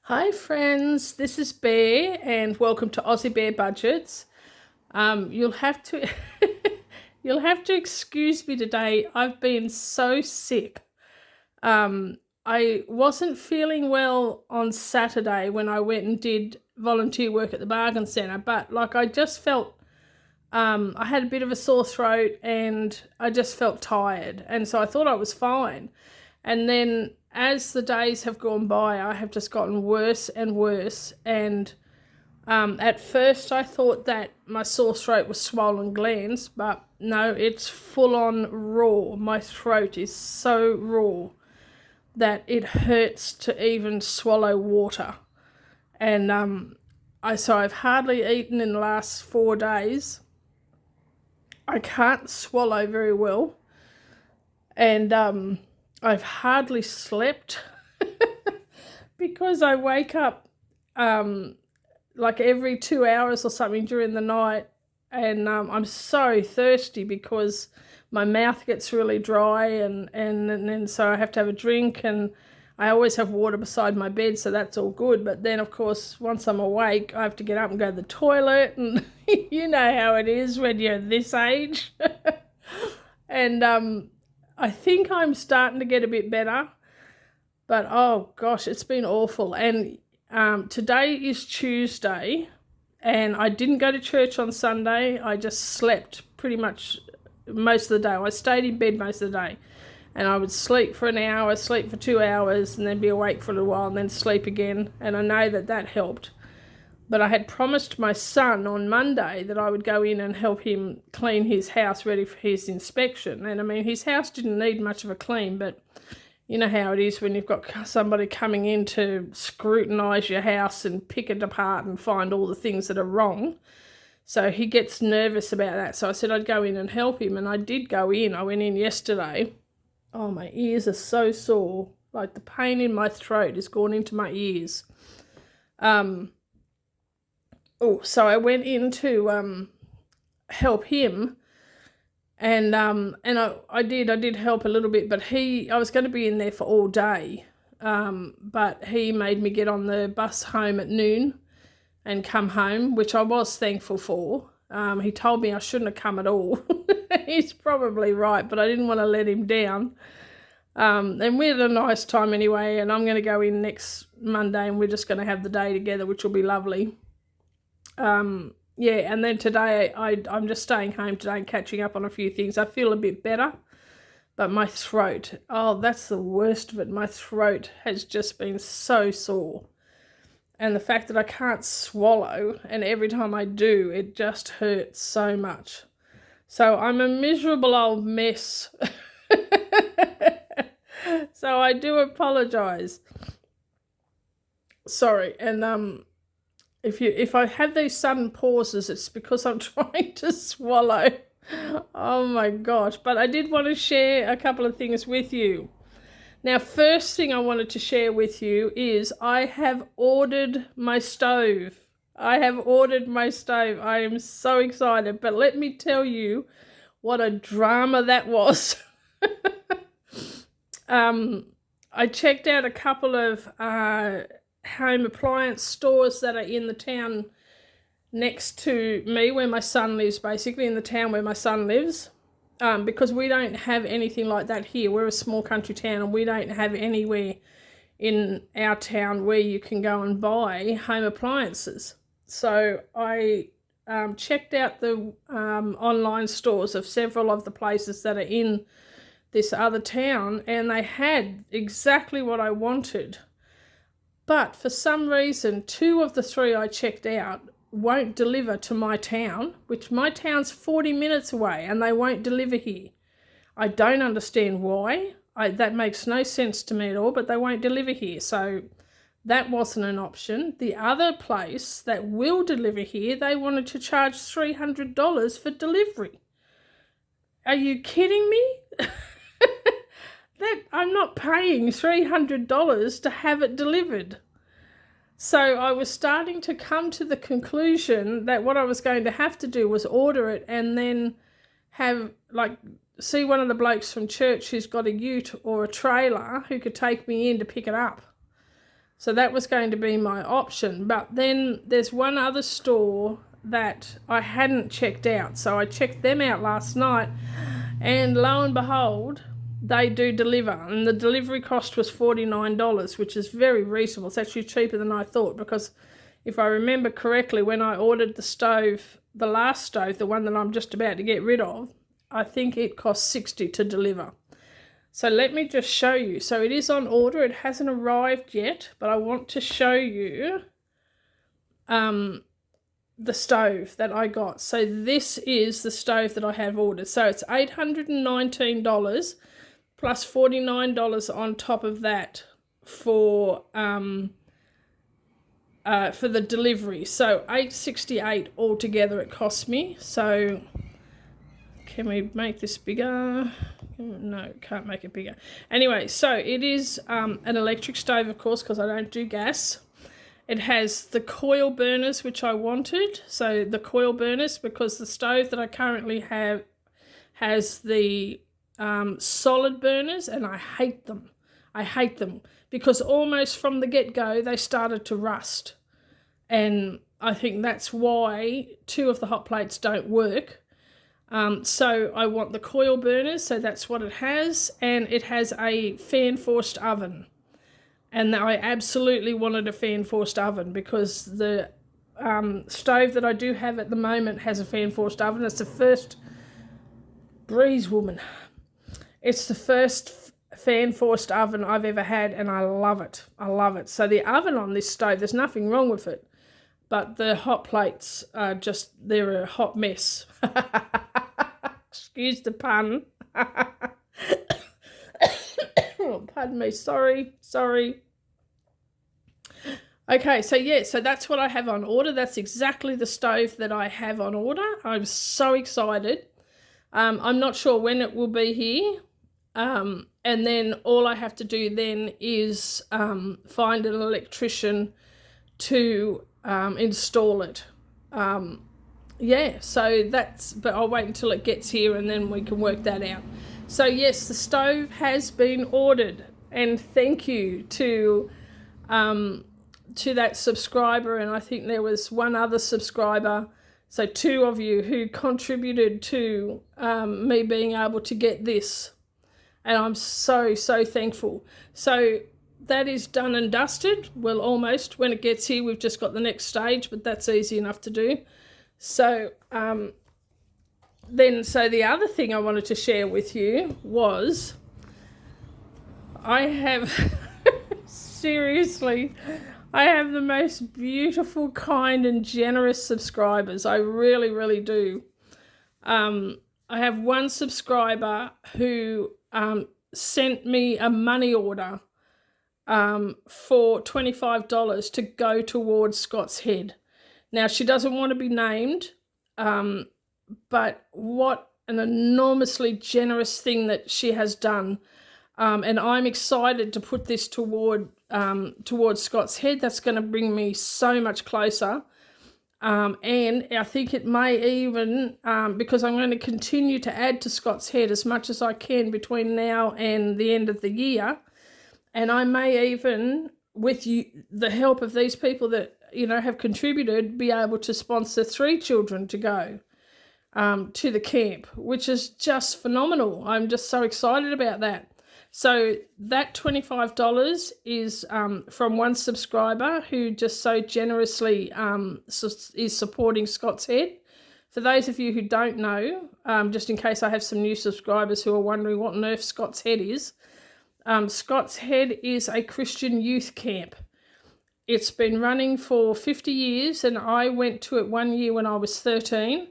Hi friends, this is Bear and welcome to Aussiebearbudgets. You'll have to you'll have to excuse me today. I've been so sick. I wasn't feeling well on Saturday when I went and did volunteer work at the bargain centre, but I just felt I had a bit of a sore throat and I just felt tired, and so I thought I was fine. And then as the days have gone by, I have just gotten worse and worse. And at first I thought that my sore throat was swollen glands, but no, it's full on raw. My throat is so raw that it hurts to even swallow water. And I've hardly eaten in the last 4 days. I can't swallow very well. And I've hardly slept because I wake up every 2 hours or something during the night, and I'm so thirsty because my mouth gets really dry, and so I have to have a drink, and I always have water beside my bed, so that's all good. But then, of course, once I'm awake, I have to get up and go to the toilet, and you know how it is when you're this age. And I think I'm starting to get a bit better, but oh gosh, it's been awful. And today is Tuesday, and I didn't go to church on Sunday. I just slept pretty much most of the day. I stayed in bed most of the day, and I would sleep for an hour, sleep for 2 hours, and then be awake for a little while and then sleep again. And I know that helped. But I had promised my son on Monday that I would go in and help him clean his house ready for his inspection. And I mean, his house didn't need much of a clean, but you know how it is when you've got somebody coming in to scrutinise your house and pick it apart and find all the things that are wrong. So he gets nervous about that. So I said I'd go in and help him, and I did go in. I went in yesterday. Oh, my ears are so sore. Like, the pain in my throat has gone into my ears. So I went in to help him, and I did help a little bit, but I was going to be in there for all day, but he made me get on the bus home at noon and come home, which I was thankful for. He told me I shouldn't have come at all. He's probably right, but I didn't want to let him down. And we had a nice time anyway, and I'm going to go in next Monday, and we're just going to have the day together, which will be lovely. And then today I'm just staying home today and catching up on a few things. I feel a bit better, but my throat, oh, that's the worst of it. My throat has just been so sore, and the fact that I can't swallow, and every time I do, it just hurts so much. So I'm a miserable old mess. So I do apologise. Sorry. And if I have these sudden pauses, it's because I'm trying to swallow. Oh my gosh. But I did want to share a couple of things with you. Now, first thing I wanted to share with you is I have ordered my stove. I am so excited. But let me tell you what a drama that was. I checked out a couple of home appliance stores that are in the town next to me where my son lives, basically in the town where my son lives, because we don't have anything like that here. We're a small country town, and we don't have anywhere in our town where you can go and buy home appliances. So I checked out the online stores of several of the places that are in this other town, and they had exactly what I wanted. But for some reason, 2 of the 3 I checked out won't deliver to my town, which my town's 40 minutes away, and they won't deliver here. I don't understand why. That makes no sense to me at all, but they won't deliver here. So that wasn't an option. The other place that will deliver here, they wanted to charge $300 for delivery. Are you kidding me? That I'm not paying $300 to have it delivered. So I was starting to come to the conclusion that what I was going to have to do was order it and then see one of the blokes from church who's got a ute or a trailer who could take me in to pick it up. So that was going to be my option. But then there's one other store that I hadn't checked out. So I checked them out last night, and lo and behold, they do deliver. And the delivery cost was $49, which is very reasonable. It's actually cheaper than I thought, because if I remember correctly, when I ordered the stove, the last stove, the one that I'm just about to get rid of, I think it cost $60 to deliver. So let me just show you. So it is on order. It hasn't arrived yet, but I want to show you the stove that I got. So this is the stove that I have ordered. So it's $819 plus $49 on top of that for the delivery. So $868 altogether it cost me. So can we make this bigger? No, can't make it bigger. Anyway, so it is an electric stove, of course, because I don't do gas. It has the coil burners, which I wanted. So the coil burners, because the stove that I currently have has the solid burners, and I hate them. I hate them because almost from the get-go they started to rust. And I think that's why 2 of the hot plates don't work. So I want the coil burners, so that's what it has, and it has a fan-forced oven. And I absolutely wanted a fan-forced oven because the stove that I do have at the moment has a fan-forced oven. It's the first, breeze woman, it's the first fan-forced oven I've ever had, and I love it. I love it. So the oven on this stove, there's nothing wrong with it, but the hot plates are just, they're a hot mess. Excuse the pun. Oh, pardon me, sorry. Okay, so yeah, so that's what I have on order. That's exactly the stove that I have on order. I'm so excited. I'm not sure when it will be here. And then all I have to do then is find an electrician to install it. Yeah, so that's, but I'll wait until it gets here and then we can work that out. So yes, the stove has been ordered, and thank you to that subscriber, and I think there was one other subscriber, so 2 of you who contributed to me being able to get this, and I'm so thankful. So that is done and dusted. Well, almost. When it gets here, we've just got the next stage, but that's easy enough to do. So so the other thing I wanted to share with you was I have seriously, I have the most beautiful, kind and generous subscribers. I really do. I have one subscriber who sent me a money order for $25 to go towards Scott's Head. Now, she doesn't want to be named, but what an enormously generous thing that she has done. And I'm excited to put this towards Scott's Head. That's going to bring me so much closer. And I think it may even, because I'm going to continue to add to Scott's Head as much as I can between now and the end of the year. And I may even, with the help of these people that, have contributed, be able to sponsor 3 children to go to the camp, which is just phenomenal. I'm just so excited about that. So that $25 is from one subscriber who just so generously is supporting Scott's Head. For those of you who don't know, just in case I have some new subscribers who are wondering what on earth Scott's Head is, Scott's Head is a Christian youth camp. It's been running for 50 years, and I went to it one year when I was 13.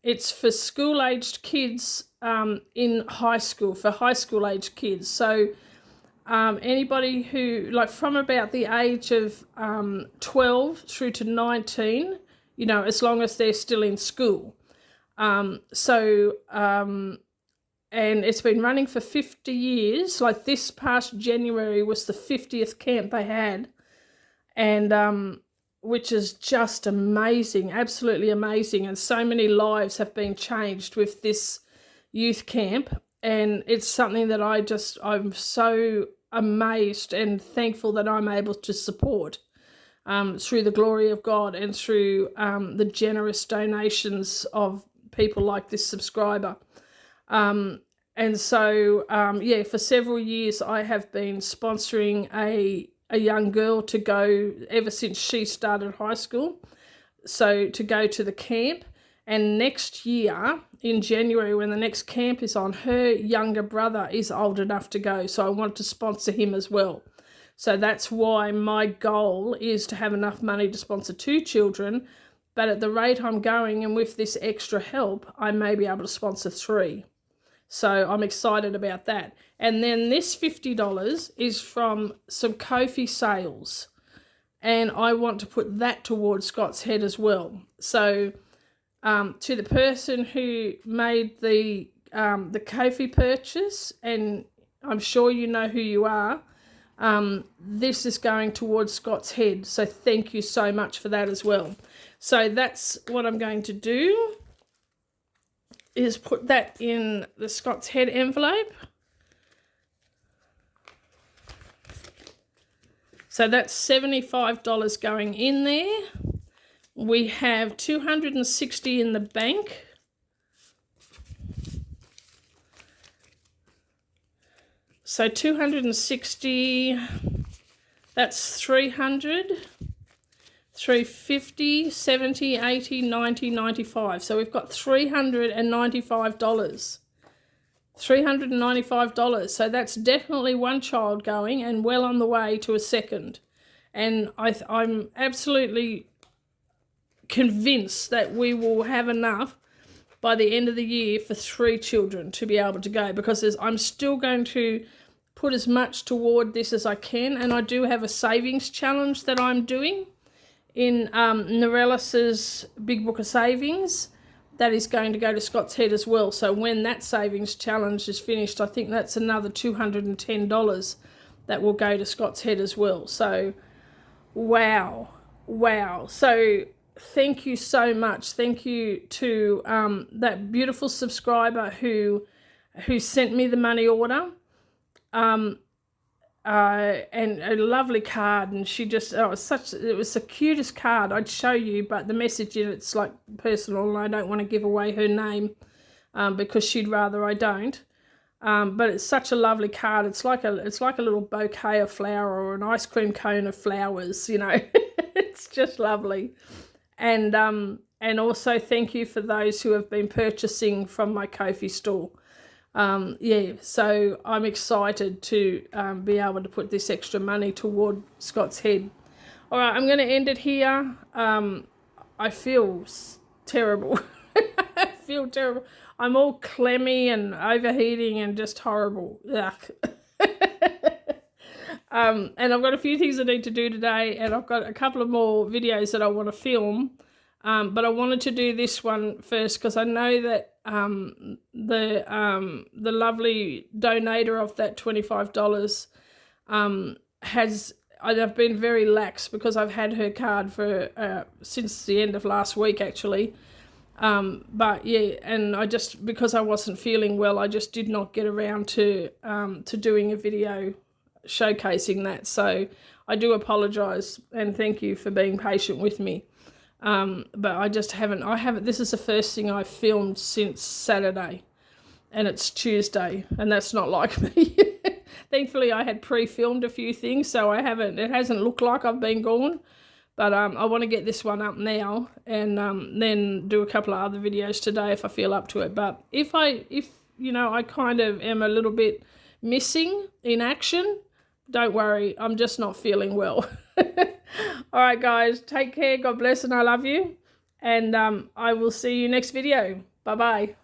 It's for school-aged kids in high school, for high school-aged kids. So anybody who, like from about the age of 12 through to 19, as long as they're still in school. And it's been running for 50 years. Like this past January was the 50th camp they had. And which is just amazing, absolutely amazing. And so many lives have been changed with this youth camp. And it's something that I'm so amazed and thankful that I'm able to support through the glory of God and through the generous donations of people like this subscriber. And so, yeah, for several years I have been sponsoring a young girl to go, ever since she started high school, so to go to the camp. And next year, in January, when the next camp is on, her younger brother is old enough to go, so I want to sponsor him as well. So that's why my goal is to have enough money to sponsor 2 children, but at the rate I'm going and with this extra help, I may be able to sponsor 3. So I'm excited about that. And then this $50 is from some Ko-fi sales, and I want to put that towards Scott's Head as well. So to the person who made the Ko-fi purchase, and I'm sure you know who you are, this is going towards Scott's Head. So thank you so much for that as well. So that's what I'm going to do, is put that in the Scott's Head envelope. So that's $75 going in there. We have $260 in the bank. So 260, that's 300, 350, 70, 80, 90, 95. So we've got $395. $395. So that's definitely one child going and well on the way to a second. And I'm absolutely convinced that we will have enough by the end of the year for 3 children to be able to go, because I'm still going to put as much toward this as I can. And I do have a savings challenge that I'm doing in Norellis's Big Book of Savings that is going to go to Scott's Head as well. So when that savings challenge is finished, I think that's another $210 that will go to Scott's Head as well. So wow. So thank you so much. Thank you to that beautiful subscriber who sent me the money order, and a lovely card. And she just, it was the cutest card. I'd show you, but the message in it's like personal, and I don't want to give away her name because she'd rather I don't. But it's such a lovely card. It's like a little bouquet of flower or an ice cream cone of flowers, you know. It's just lovely. And also thank you for those who have been purchasing from my Ko-fi store. Yeah, so I'm excited to be able to put this extra money toward Scott's Head. All right, I'm going to end it here. I feel terrible. I feel terrible. I'm all clammy and overheating and just horrible. Yuck. And I've got a few things I need to do today, and I've got a couple of more videos that I want to film. But I wanted to do this one first because I know that the lovely donator of that $25 I've been very lax because I've had her card for since the end of last week actually. But yeah, and because I wasn't feeling well, I just did not get around to doing a video showcasing that. So I do apologise, and thank you for being patient with me. But I haven't, this is the first thing I've filmed since Saturday, and it's Tuesday, and that's not like me. Thankfully I had pre-filmed a few things, so it hasn't looked like I've been gone, but I want to get this one up now, and then do a couple of other videos today if I feel up to it. But if you know, I kind of am a little bit missing in action, don't worry, I'm just not feeling well. All right, guys, take care. God bless, and I love you. And I will see you next video. Bye-bye.